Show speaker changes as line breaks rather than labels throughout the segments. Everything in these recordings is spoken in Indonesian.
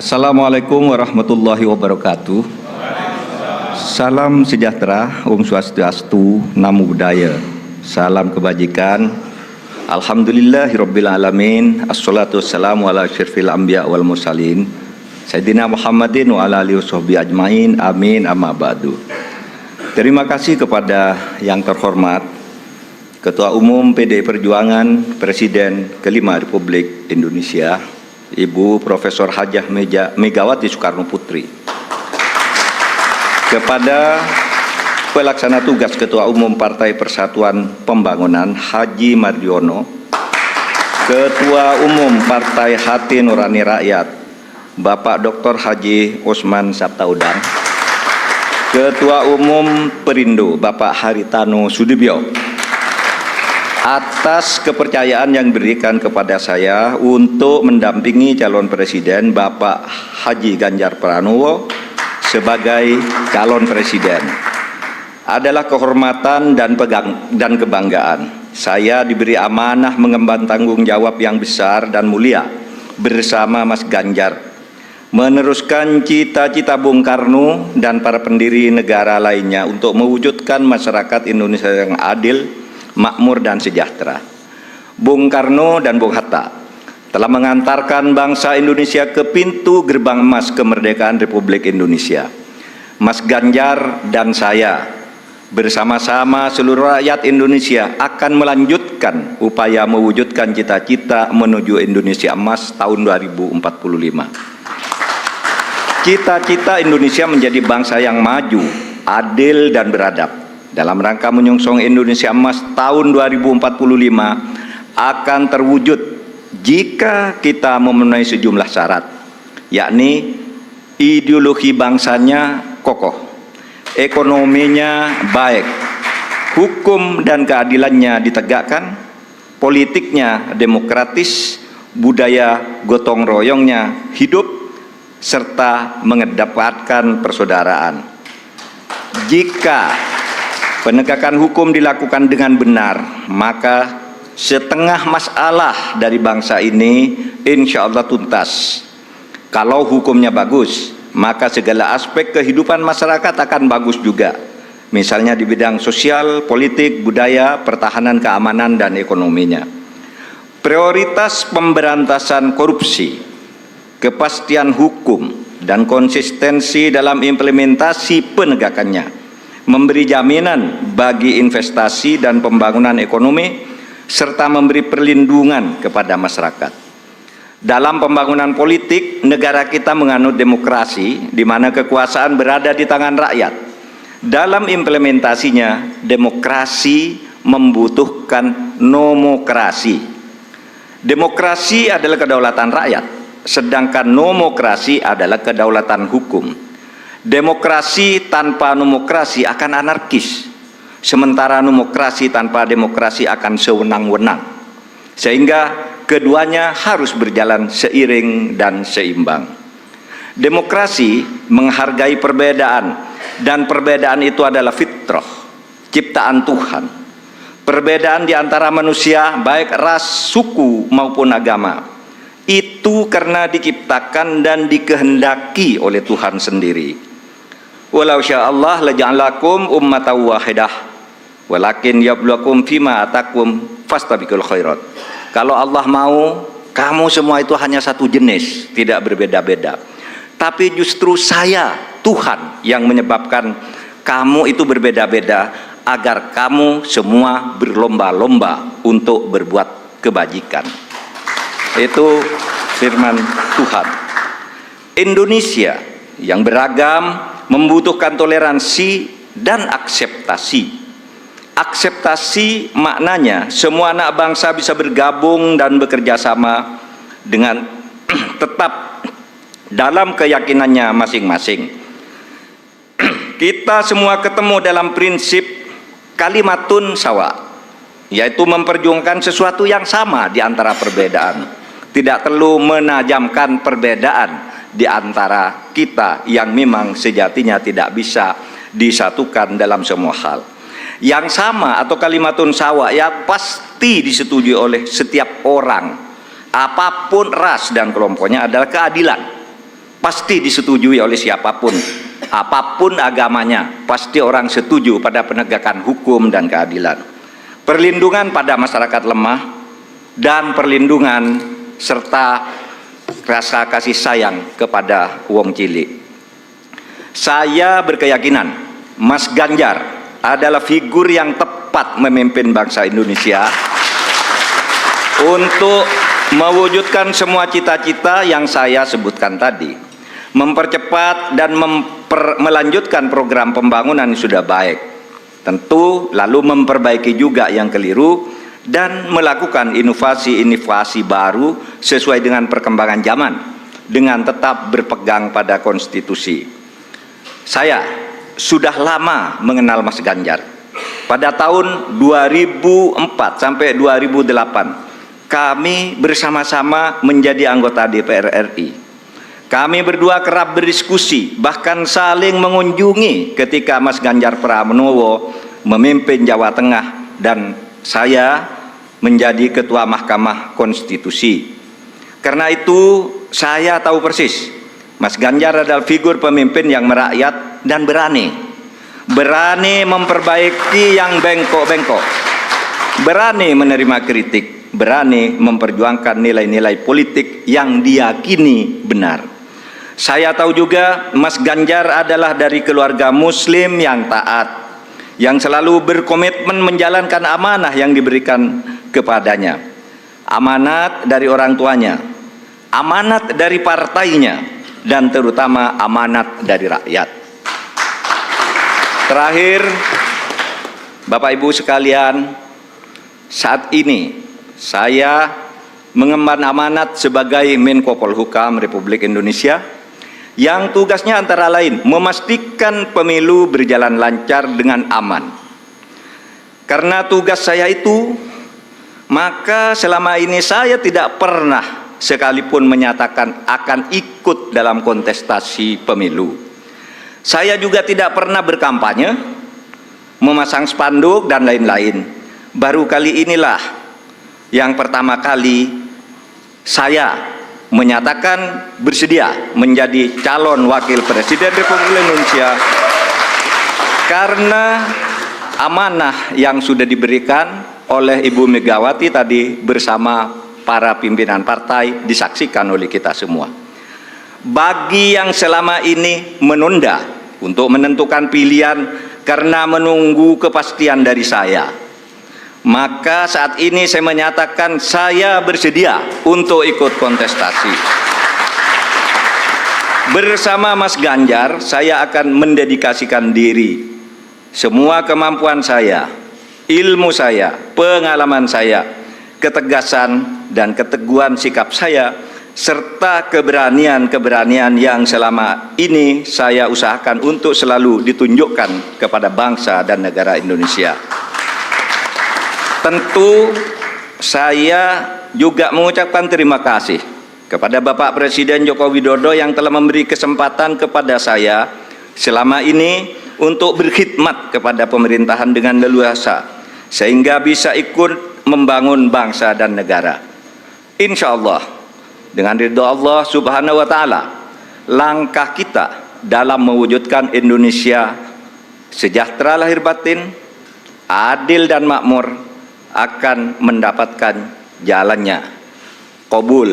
Assalamualaikum warahmatullahi wabarakatuh. Salam sejahtera, Om Swastiastu, Namo Buddhaya. Salam kebajikan. Alhamdulillahirabbil alamin. Assalatu wassalamu ala asyrafil anbiya wal mursalin. Sayyidina Muhammadin wa ala alihi washabbihi ajmain. Amin amma ba'du. Terima kasih kepada yang terhormat Ketua Umum PDI Perjuangan, Presiden kelima Republik Indonesia, Ibu Profesor Hajah Megawati Soekarno Putri, kepada Pelaksana Tugas Ketua Umum Partai Persatuan Pembangunan Haji Mardiono, Ketua Umum Partai Hati Nurani Rakyat Bapak Dr. Haji Osman Sabtaudang, Ketua Umum Perindo Bapak Haritano Sudibyo, atas kepercayaan yang diberikan kepada saya untuk mendampingi calon presiden Bapak Haji Ganjar Pranowo sebagai calon presiden. Adalah kehormatan dan kebanggaan. Saya diberi amanah mengemban tanggung jawab yang besar dan mulia bersama Mas Ganjar, meneruskan cita-cita Bung Karno dan para pendiri negara lainnya untuk mewujudkan masyarakat Indonesia yang adil, makmur dan sejahtera. Bung Karno dan Bung Hatta telah mengantarkan bangsa Indonesia ke pintu gerbang emas kemerdekaan Republik Indonesia. Mas Ganjar dan saya bersama-sama seluruh rakyat Indonesia akan melanjutkan upaya mewujudkan cita-cita menuju Indonesia emas tahun 2045. Cita-cita Indonesia menjadi bangsa yang maju, adil dan beradab. Dalam rangka menyongsong Indonesia Emas tahun 2045 akan terwujud jika kita memenuhi sejumlah syarat, yakni ideologi bangsanya kokoh, ekonominya baik, hukum dan keadilannya ditegakkan, politiknya demokratis, budaya gotong royongnya hidup, serta mengedepankan persaudaraan. Jika penegakan hukum dilakukan dengan benar, maka setengah masalah dari bangsa ini insya Allah tuntas. Kalau hukumnya bagus, maka segala aspek kehidupan masyarakat akan bagus juga. Misalnya di bidang sosial, politik, budaya, pertahanan, keamanan, dan ekonominya. Prioritas pemberantasan korupsi, kepastian hukum, dan konsistensi dalam implementasi penegakannya memberi jaminan bagi investasi dan pembangunan ekonomi, serta memberi perlindungan kepada masyarakat. Dalam pembangunan politik, negara kita menganut demokrasi, di mana kekuasaan berada di tangan rakyat. Dalam implementasinya, demokrasi membutuhkan nomokrasi. Demokrasi adalah kedaulatan rakyat, sedangkan nomokrasi adalah kedaulatan hukum. Demokrasi tanpa nomokrasi akan anarkis, sementara nomokrasi tanpa demokrasi akan sewenang-wenang, sehingga keduanya harus berjalan seiring dan seimbang. Demokrasi menghargai perbedaan, dan perbedaan itu adalah fitrah, ciptaan Tuhan. Perbedaan di antara manusia, baik ras, suku maupun agama, itu karena diciptakan dan dikehendaki oleh Tuhan sendiri. Walau sya'allah laja'alakum ummatan wahidah walakin yabluwakum fima atakum fastabiqul khairat. Kalau Allah mau, kamu semua itu hanya satu jenis, tidak berbeda-beda. Tapi justru saya, Tuhan, yang menyebabkan kamu itu berbeda-beda, agar kamu semua berlomba-lomba untuk berbuat kebajikan. Itu firman Tuhan. Indonesia yang beragam membutuhkan toleransi dan akseptasi. Akseptasi maknanya semua anak bangsa bisa bergabung dan bekerja sama dengan tetap dalam keyakinannya masing-masing. Kita semua ketemu dalam prinsip kalimatun sawa, yaitu memperjuangkan sesuatu yang sama di antara perbedaan. Tidak perlu menajamkan perbedaan di antara kita yang memang sejatinya tidak bisa disatukan dalam semua hal. Yang sama atau kalimatun sawa ya pasti disetujui oleh setiap orang, apapun ras dan kelompoknya, adalah keadilan. pasti disetujui oleh siapapun, apapun agamanya, pasti orang setuju pada penegakan hukum dan keadilan, perlindungan pada masyarakat lemah, dan perlindungan serta rasa kasih sayang kepada wong cilik. Saya berkeyakinan Mas Ganjar adalah figur yang tepat memimpin bangsa Indonesia untuk mewujudkan semua cita-cita yang saya sebutkan tadi, mempercepat dan melanjutkan program pembangunan yang sudah baik, tentu lalu memperbaiki juga yang keliru dan melakukan inovasi-inovasi baru sesuai dengan perkembangan zaman dengan tetap berpegang pada konstitusi. Saya sudah lama mengenal Mas Ganjar. Pada tahun 2004 sampai 2008 kami bersama-sama menjadi anggota DPR RI. Kami berdua kerap berdiskusi, bahkan saling mengunjungi ketika Mas Ganjar Pranowo memimpin Jawa Tengah dan saya menjadi Ketua Mahkamah Konstitusi. Karena itu saya tahu persis, Mas Ganjar adalah figur pemimpin yang merakyat dan berani memperbaiki yang bengkok-bengkok, berani menerima kritik, berani memperjuangkan nilai-nilai politik yang diyakini benar. Saya tahu juga Mas Ganjar adalah dari keluarga Muslim yang taat, yang selalu berkomitmen menjalankan amanah yang diberikan kepadanya. Amanat dari orang tuanya, amanat dari partainya, dan terutama amanat dari rakyat. Terakhir, Bapak Ibu sekalian, saat ini saya mengemban amanat sebagai Menko Polhukam Republik Indonesia yang tugasnya antara lain memastikan pemilu berjalan lancar dengan aman. Karena tugas saya itu, maka selama ini saya tidak pernah sekalipun menyatakan akan ikut dalam kontestasi pemilu. Saya juga tidak pernah berkampanye, memasang spanduk dan lain-lain. Baru kali inilah yang pertama kali saya menyatakan bersedia menjadi calon wakil presiden Republik Indonesia karena amanah yang sudah diberikan oleh Ibu Megawati tadi bersama para pimpinan partai disaksikan oleh kita semua. Bagi yang selama ini menunda untuk menentukan pilihan karena menunggu kepastian dari saya, maka saat ini saya menyatakan saya bersedia untuk ikut kontestasi. Bersama Mas Ganjar, saya akan mendedikasikan diri, semua kemampuan saya, ilmu saya, pengalaman saya, ketegasan dan keteguhan sikap saya, serta keberanian-keberanian yang selama ini saya usahakan untuk selalu ditunjukkan kepada bangsa dan negara Indonesia. Tentu saya juga mengucapkan terima kasih kepada Bapak Presiden Joko Widodo yang telah memberi kesempatan kepada saya selama ini untuk berkhidmat kepada pemerintahan dengan leluasa sehingga bisa ikut membangun bangsa dan negara. Insya Allah dengan ridho Allah Subhanahu wa Ta'ala, langkah kita dalam mewujudkan Indonesia sejahtera lahir batin, adil dan makmur akan mendapatkan jalannya. Qabul.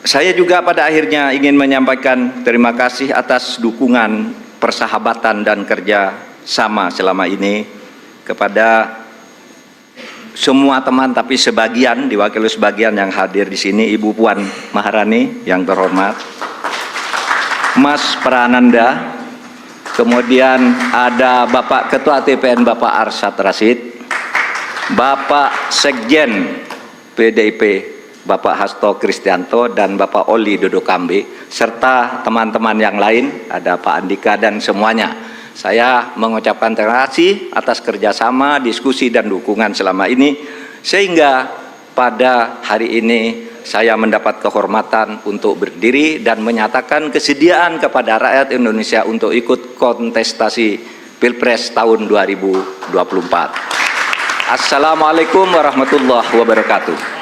Saya juga pada akhirnya ingin menyampaikan terima kasih atas dukungan, persahabatan dan kerja sama selama ini kepada semua teman, tapi sebagian diwakili sebagian yang hadir di sini, Ibu Puan Maharani yang terhormat, Mas Prananda, kemudian ada Bapak Ketua TPN Bapak Arsyad Rashid, Bapak Sekjen PDIP Bapak Hasto Kristianto dan Bapak Oli Dodo Kambe, serta teman-teman yang lain, ada Pak Andika dan semuanya. Saya mengucapkan terima kasih atas kerjasama, diskusi dan dukungan selama ini, sehingga pada hari ini saya mendapat kehormatan untuk berdiri dan menyatakan kesediaan kepada rakyat Indonesia untuk ikut kontestasi Pilpres tahun 2024. Assalamualaikum warahmatullahi wabarakatuh.